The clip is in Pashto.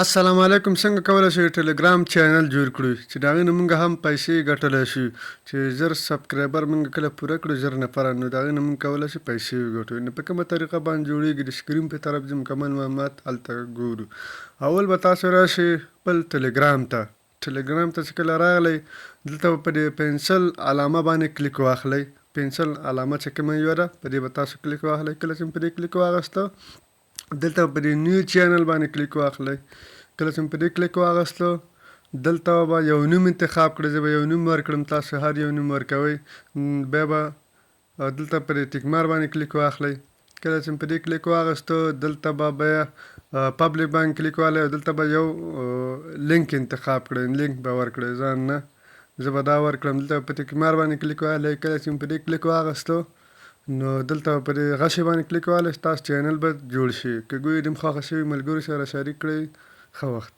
السلام علیکم. څنګه کولی شئ ټلګرام چینل جوړ کړو چې د هغې نه موږ هم پیسې ګټلی شو، چې زر سبسکرایبر موږ کله پوره کړو 1000 نفره، نو د هغې نه موږ کولی شو پیسې وګټو. نو په کومه طریقه باندې جوړېږي د سکرین په طرف ځو مکمل معلومات هلته ګورو. اول به تاسو راشئ خپل ټلګرام ته. ټلګرام ته چې کله راغلی دلته به په دې پنسل علامه باندې کلیک واخلئ. پنسل علامه چې کومه یوه ده په دې به تاسو کلیک واخلئ. کله چې مو په دې کلیک واخیسته دلته په دې نیو چینل باندې کلیک واخلئ. کله چې مو په دې کلیک واخیستو دلته به یو نوم انتخاب کړئ. زه به یو نوم ورکړم، تاسو هر یو نوم ورکوئ. بیا به دلته په دې ټیک مار باندې کلیک واخلئ. کله چې مو په دې کلیک واخیستو دلته به بیا پبلیک باندې کلیک واخلئ او دلته به یو لینک انتخاب کړئ. لینک به ورکړئ ځان نه، زه به دا ورکړم. دلته په ټیک مار باندې کلیک واخلئ. کله چې مو په دې کلیک واخیستو نو دلته په دې غشې باندې کلیک واخلئ، ستاسو چینل به جوړ شي. که ګورې د خوښه شوي ملګرو سره شریک کړئ. ښه وخت.